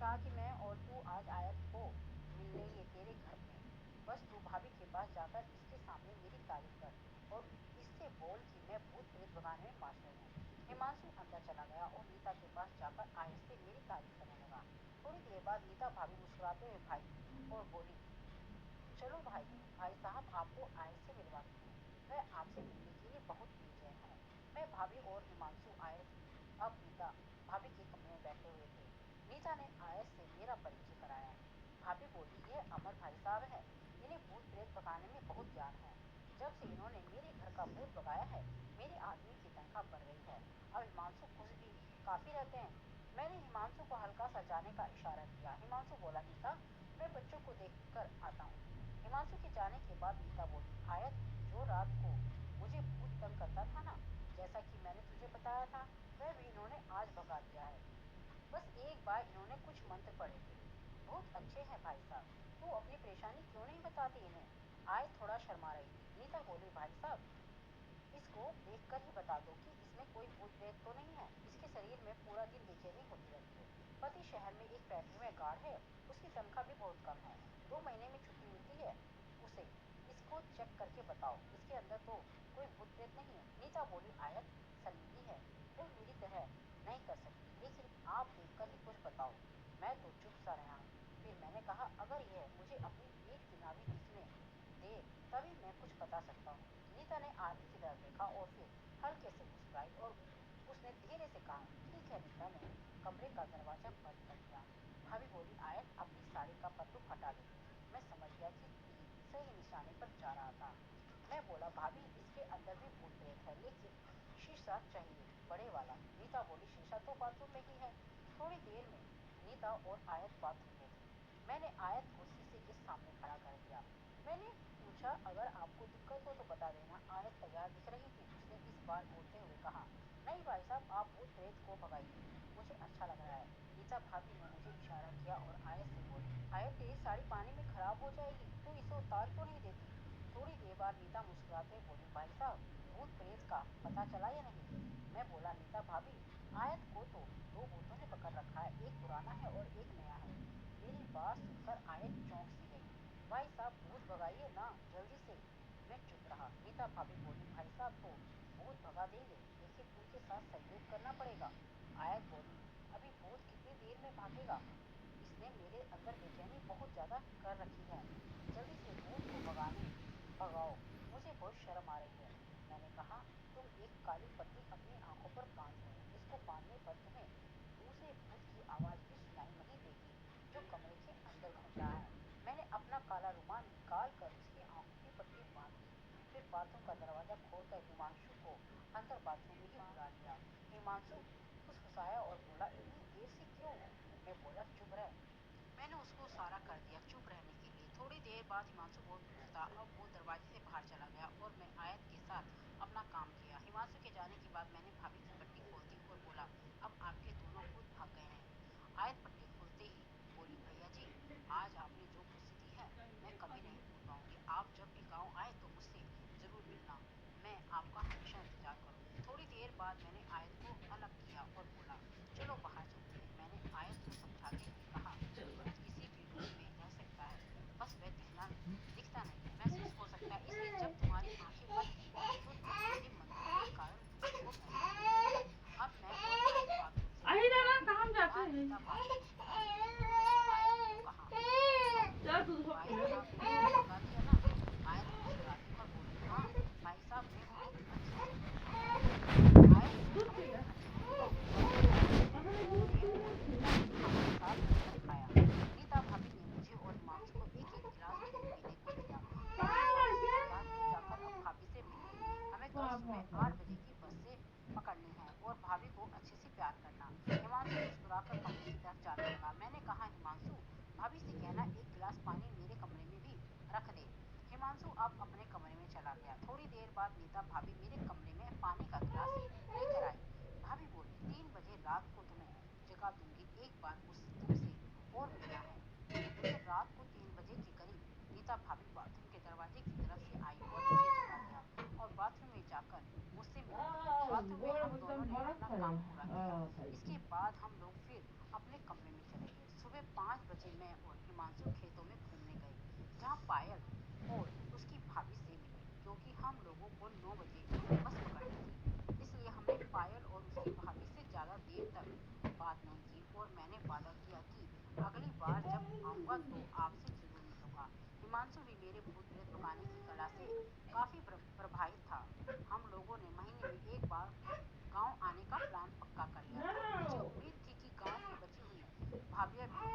कहा कि मैं और तू आज आयत को मिलने ये तेरे घर पे, बस तू भाभी के पास जाकर इसके सामने मेरी तारीफ कर और इससे बोल कि मैं भूत प्रेत भगाने में मास्टर हूँ। हिमांशु अंदर चला गया और नीता के पास जाकर आयत से मेरी तारीफ करने लगा। थोड़ी देर बाद नीता भाभी मुस्कुराते हुए भाई और बोली, चलो भाई भाई साहब आपको आयत से मिलवाती हूँ, वह आपसे मिलने के लिए बहुत बेचैन है। मैं भाभी और हिमांशु आयत अब नीता भाभी के कमरे में बैठे हुए थे। नीता ने आयत से मेरा परिचय कराया। भाभी बोली, यह अमर भाई साहब है, इन्हें भूत प्रेत भगाने में बहुत ज्ञान है। जब से इन्होंने मेरे घर का भूत भगाया है मेरे आदमी की तनख्वाह बढ़ गई है। अब हिमांशु खुश भी काफी रहते हैं। मैंने हिमांशु को हल्का सा जाने का इशारा किया। हिमांशु बोला, नीता मैं बच्चों को देखकर आता हूँ। हिमांशु के जाने के बाद नीता बोली, आयत जो रात को मुझे भूत तंग करता था ना, जैसा कि मैंने तुझे बताया था, वह भी इन्होंने आज भगा दिया है। बस एक बार इन्होंने कुछ मंत्र पढ़े थे। बहुत अच्छे हैं भाई साहब, तू अपनी परेशानी क्यों नहीं बताती इन्हें? आयत थोड़ा शर्मा रही थी। नीता बोली, भाई साहब इसको देखकर ही बता दो कि इसमें कोई भूत प्रेत तो नहीं है। इसके शरीर में पूरा दिन बेचैनी होती रहती है। पति शहर में एक फैक्ट्री में गार्ड है, उसकी तनख्वाह भी बहुत कम है, 2 महीने में छुट्टी मिलती है उसे। इसको चेक करके बताओ, इसके अंदर तो कोई भूत प्रेत नहीं है। नीता बोली, आयत सलीमी है, वो मेरी तरह नहीं कर सकती, लेकिन आप देखकर ही कुछ बताओ। मैं तो चुप सा रहा। फिर मैंने कहा, अगर यह मुझे अपनी पेट की नाभि दिखने दे तभी मैं कुछ बता सकता हूँ। नीता ने आदमी की तरफ देखा और फिर हल्के से मुस्कुराई और उसने धीरे से कहा, ठीक है। नीता ने कमरे का दरवाजा बंद कर दिया। भाभी बोली, आयत अपनी साड़ी का पल्लू हटा ले। मैं समझ गया कि तीर सही निशाने पर जा रहा था। मैं बोला, भाभी इसके अंदर भी भूत प्रेत है, लेकिन शीशा चाहिए, बड़े वाला। नीता बोली, शीशा तो बाथरूम में ही है। थोड़ी देर में नीता और आयत बाथरूम में थे। मैंने आयत को शीशे के सामने खड़ा कर दिया। मैंने पूछा, अगर आपको दिक्कत हो तो बता देना। आयत तैयार दिख रही थी। उसने इस बार बोलते हुए कहा, नहीं भाई साहब, आप भूत प्रेत को भगाइए, मुझे अच्छा लग रहा है। नीता भाभी ने मुझे इशारा किया और आयत से बोली, आयत तेरी साड़ी पानी में खराब हो जाएगी, तू इसे उतार क्यों नहीं देती? थोड़ी देर बाद नीता मुस्कुराते बोली, भाई साहब भूत प्रेत का पता चला या नहीं? मैं बोला, नीता भाभी आयत को तो 2 भूतों ने पकड़ रखा है, एक पुराना है और एक नया है। मेरी बात सुनकर आयत चौंक सी गई। भाई साहब भूत भगाइए ना जल्दी से। मैं चुप रहा। नीता भाभी बोली, भाई साहब तो भूत भगा देंगे, लेकिन उनके साथ सहयोग करना पड़ेगा। आयत बोली, अभी भूत कितनी देर में भागेगा? इसने मेरे अंदर बेचैनी बहुत ज्यादा कर रखी है। जल्दी से भूत को भगाओ, मुझे बहुत शर्म आ रही है। मैंने कहा, तुम एक काली पट्टी अपनी आंखों पर बांध लो, इसको बांधने पर तुम्हें दूसरे भूत की आवाज भी सुनाई नहीं देगी जो कमरे के अंदर घूम रहा है। मैंने अपना काला रुमाल निकाल कर उसकी आंखों की पट्टी बांध दी। फिर बाथरूम का दरवाजा खोलकर हिमांशु को अंदर बाथरूम में ही बुला लिया। हिमांशु फुसफुसाया और बोला, इतनी देर से क्यों? मैं बोला, चुप रह। मैंने उसको इशारा कर दिया चुप रहने के लिए। थोड़ी देर बाद हिमांशु बहुत खुश था। अब वो दरवाजे से बाहर चला गया और मैं आयत के साथ अपना काम किया। हिमांशु के जाने के बाद मैंने भाभी की पट्टी खोल दी और बोला, अब आपके दोनों भूत भाग गए हैं। आयत पट्टी खोलते ही बोली, भैया जी आज आपने जो खुशी दी है मैं कभी नहीं भूल पाऊंगी। आप जब भी गाँव आए तो मुझसे जरूर मिलना, मैं आपका हमेशा इंतजार करूंगी। थोड़ी देर बाद मैंने आयत को अलग किया और बोला, चलो बाहर चलते हैं। मैंने आयत को समझाते हुए कहा, भूत किसी भी रूप में रह सकता है, बस वह दिखता नहीं, महसूस हो सकता है। इसलिए जब तुम्हारी आंखें बंद थी तो तुम मेरे मंत्रों के कारण भूत को महसूस कर रही थी। अब मैं और आयत बाथरूम से आई बाहर ना आए। काम जाते बाहर हैं। नीता भाभी मुस्कुराती हुई आयत को कहा, चल तू तुम भाई धो ले। साहब ने भूत भगा दिया ना? आयत मुस्कुराती हुई बोली, हाँ भाई साहब ने बहुत अच्छे से भूत भगाया है। आयत ने दूध पी अपनी ले। हंसी बंद कर ली और नीता ने हमारे साथ मिलकर खाया। नीता भाभी ने मुझे और हिमांशु को एक एक गिलास दूध पीने को दिया। मैंने हिमांशु से कहा, तू जाकर अब भाभी से मिल ले, हमें कल सुबह 8 बजे की बस से पकड़नी है और भाभी को अच्छे से प्यार करना। हिमांशु मुस्कुराकर कमरे की तरफ जाने लगा। मैंने कहा, हिमांशु भाभी से कहना एक गिलास पानी मेरे कमरे में भी रख दे। हिमांशु अब अपने कमरे में चला गया। थोड़ी देर बाद नीता भाभी मेरे कमरे में पानी का गिलास लेकर आई। भाभी बोली, 3 बजे रात को तुम्हें जगा दूंगी, एक बार तुमसे और मिलना है। फिर रात को 3 बजे के करीब नीता भाभी बाथरूम के दरवाजे की तरफ से आई और मुझे जगा दिया और बाथरूम में जाकर मुझसे मिले। बाथरूम में हम दोनों ने अपना काम पूरा किया। इसके बाद हम लोग फिर अपने कमरे में चले गए। सुबह 5 बजे मैं और हिमांशु खेतों में घूमने गए, जहाँ पायल और उसकी भाभी से मिले, क्योंकि हम लोगों को 9 बजे बस पकड़नी थी। इसलिए हमने पायल और उसकी भाभी से ज़्यादा देर तक बात नहीं की और मैंने वादा किया कि अगली बार जब आऊँगा तो आपसे ज़रूर मिलूंगा। हिमांशु भी मेरे भूत प्रेत भगाने की कला से काफ़ी प्रभावित था। हम लोगों ने महीने में एक बार गांव आने का प्लान